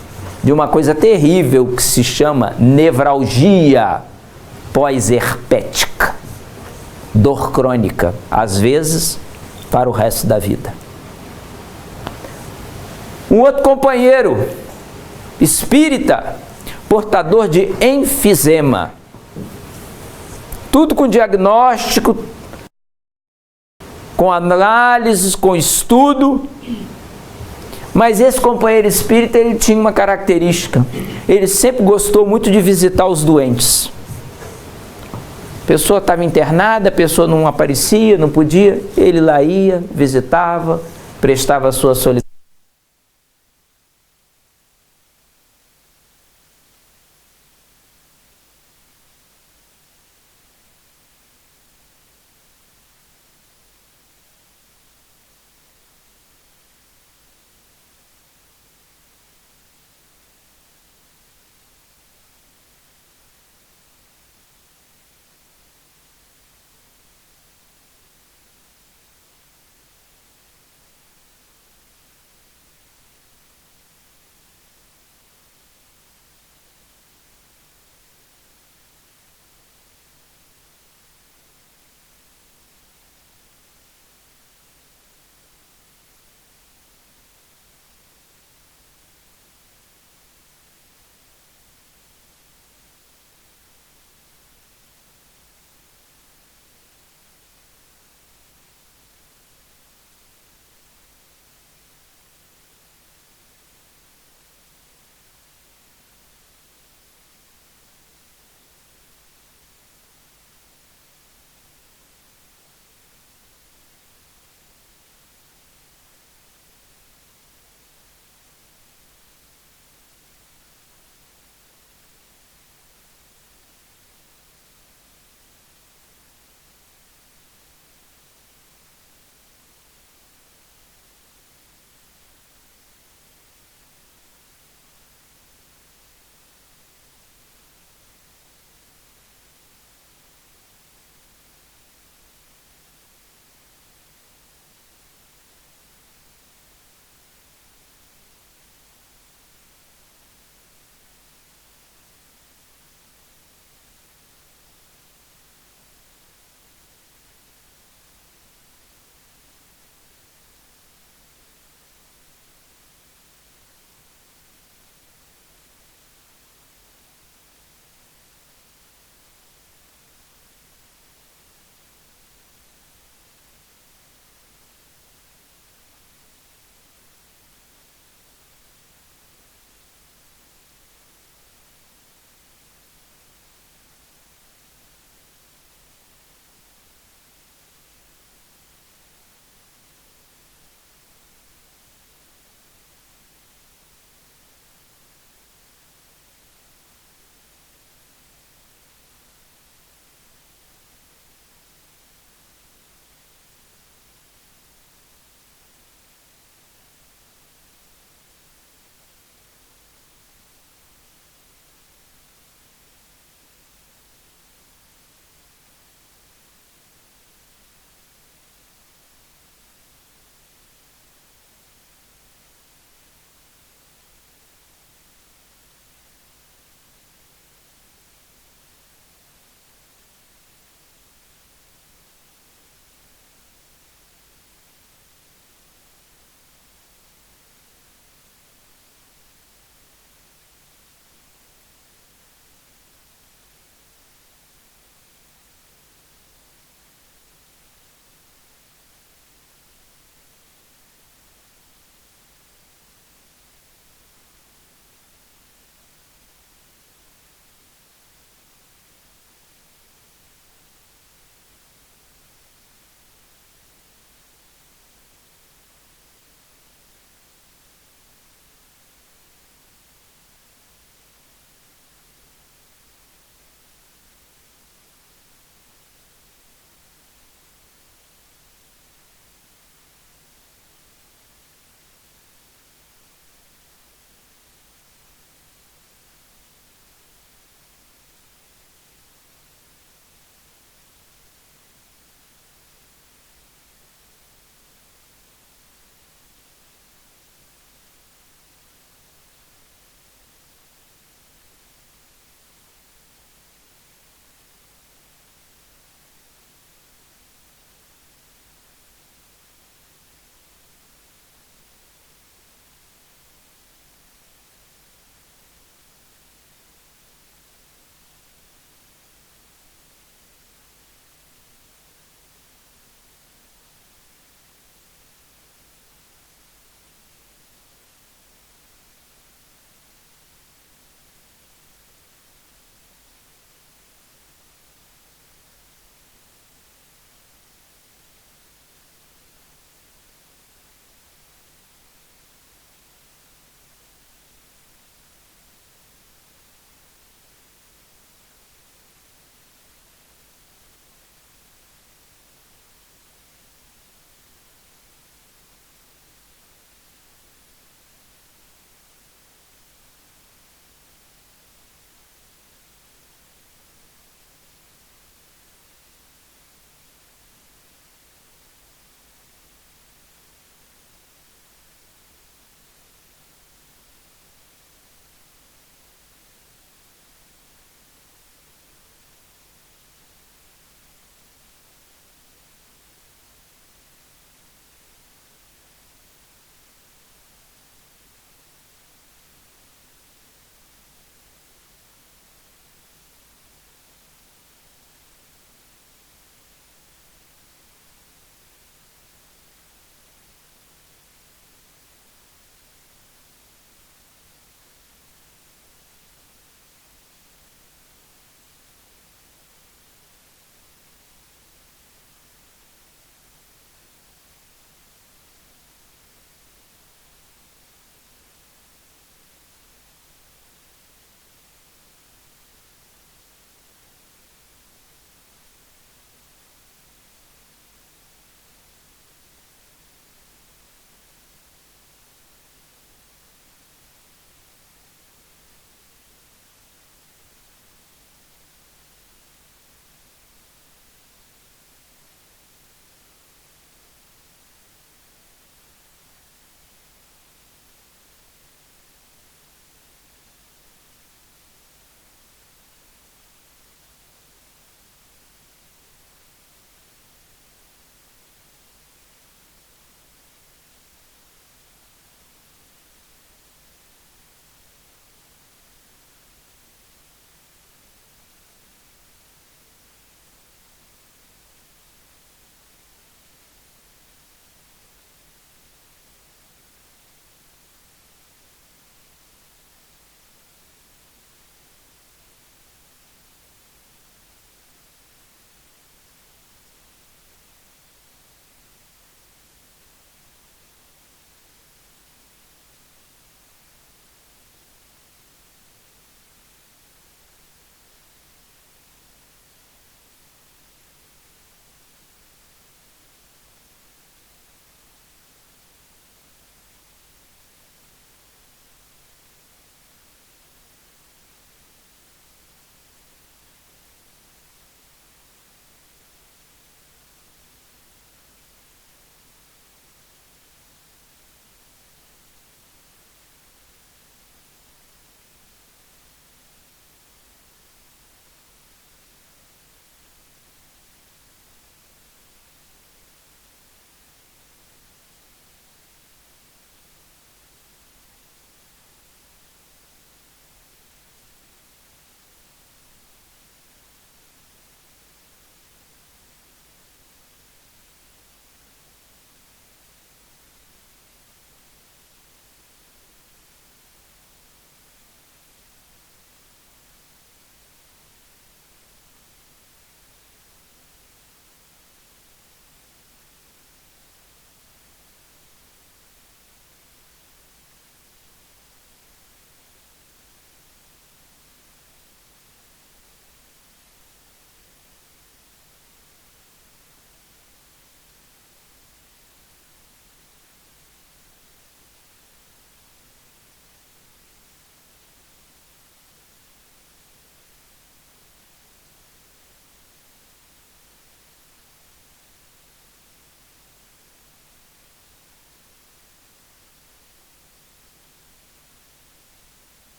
de uma coisa terrível que se chama nevralgia pós-herpética, dor crônica, às vezes para o resto da vida. Um outro companheiro espírita, portador de enfisema, tudo com diagnóstico, com análises, com estudo, mas esse companheiro espírita, ele tinha uma característica: ele sempre gostou muito de visitar os doentes. A pessoa estava internada, a pessoa não aparecia, não podia, ele lá ia, visitava, prestava a sua solicitação.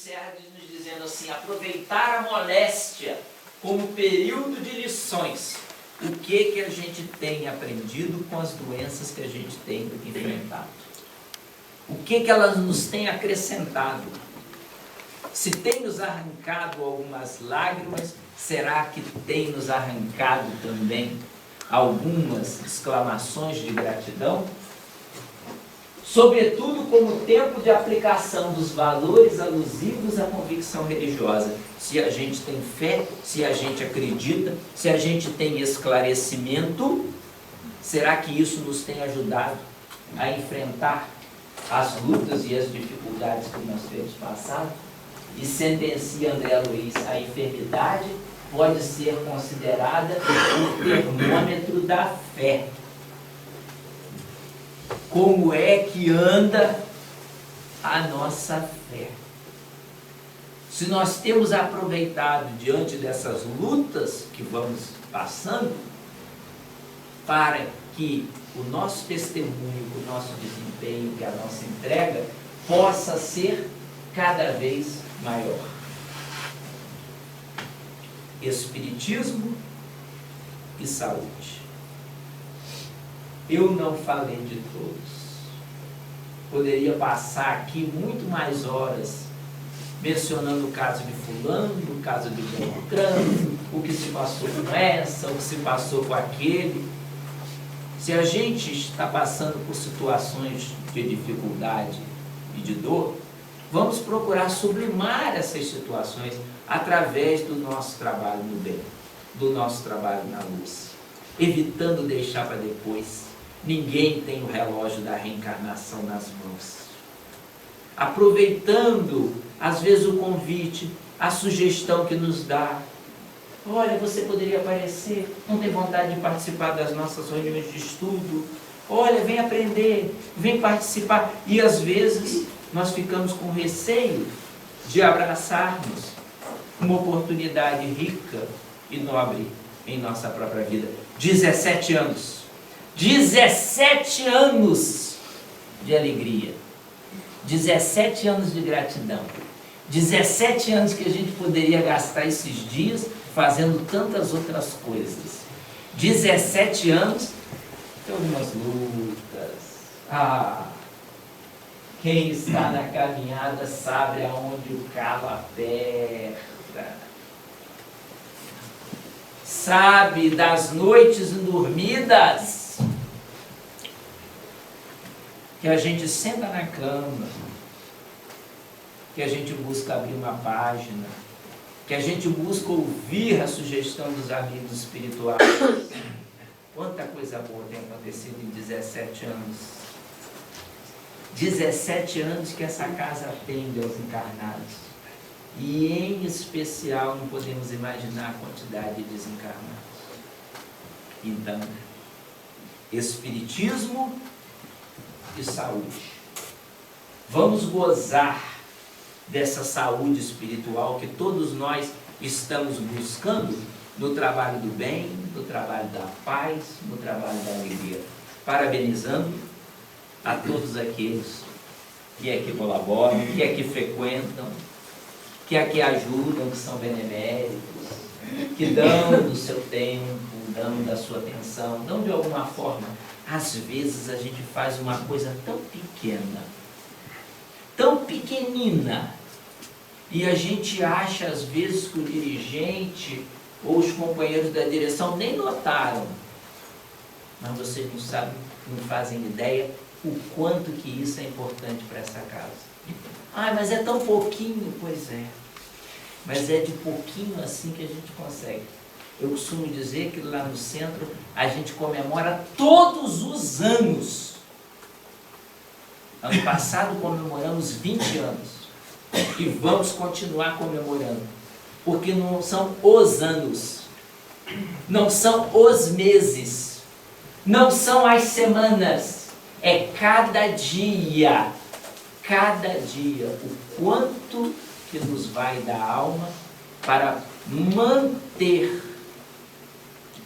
encerra nos dizendo assim: aproveitar a moléstia como período de lições. O que a gente tem aprendido com as doenças que a gente tem enfrentado? O que elas nos têm acrescentado? Se tem nos arrancado algumas lágrimas, será que tem nos arrancado também algumas exclamações de gratidão? Sobretudo como tempo de aplicação dos valores alusivos à convicção religiosa. Se a gente tem fé, se a gente acredita, se a gente tem esclarecimento, será que isso nos tem ajudado a enfrentar as lutas e as dificuldades que nós temos passado? E sentencia André Luiz: a enfermidade pode ser considerada o termômetro da fé. Como é que anda a nossa fé? Se nós temos aproveitado diante dessas lutas que vamos passando, para que o nosso testemunho, o nosso desempenho, que a nossa entrega possa ser cada vez maior. Espiritismo e saúde. Eu não falei de todos. Poderia passar aqui muito mais horas mencionando o caso de fulano, o caso de Beltrano, o que se passou com essa, o que se passou com aquele. Se a gente está passando por situações de dificuldade e de dor, vamos procurar sublimar essas situações através do nosso trabalho no bem, do nosso trabalho na luz, evitando deixar para depois. Ninguém tem o relógio da reencarnação nas mãos. Aproveitando, às vezes, o convite, a sugestão que nos dá. Olha, você poderia aparecer, não tem vontade de participar das nossas reuniões de estudo? Olha, vem aprender, vem participar. E às vezes nós ficamos com receio de abraçarmos uma oportunidade rica e nobre em nossa própria vida. 17 anos. 17 anos de alegria, 17 anos de gratidão, 17 anos que a gente poderia gastar esses dias fazendo tantas outras coisas, 17 anos de algumas lutas. Quem está na caminhada sabe aonde o calo aperta, sabe das noites indormidas, que a gente senta na cama, que a gente busca abrir uma página, que a gente busca ouvir a sugestão dos amigos espirituais. Quanta coisa boa tem acontecido em 17 anos. 17 anos que essa casa atende aos encarnados. E em especial não podemos imaginar a quantidade de desencarnados. Então, espiritismo e saúde. Vamos gozar dessa saúde espiritual que todos nós estamos buscando no trabalho do bem, no trabalho da paz, no trabalho da alegria. Parabenizando a todos aqueles que aqui colaboram, que aqui frequentam, que aqui ajudam, que são beneméritos, que dão do seu tempo, dão da sua atenção, dão de alguma forma. Às vezes a gente faz uma coisa tão pequena, tão pequenina, e a gente acha às vezes que o dirigente ou os companheiros da direção nem notaram. Mas vocês não sabem, não fazem ideia o quanto que isso é importante para essa casa. Mas é tão pouquinho. Pois é, mas é de pouquinho assim que a gente consegue. Eu costumo dizer que lá no centro a gente comemora todos os anos. Ano passado comemoramos 20 anos e vamos continuar comemorando, porque não são os anos, não são os meses, não são as semanas, é cada dia, o quanto que nos vai da alma para manter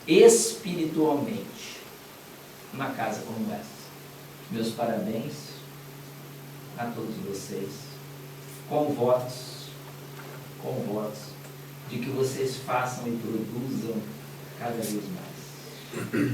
espiritualmente uma casa como essa. Meus parabéns a todos vocês, com votos com votos de que vocês façam e produzam cada vez mais.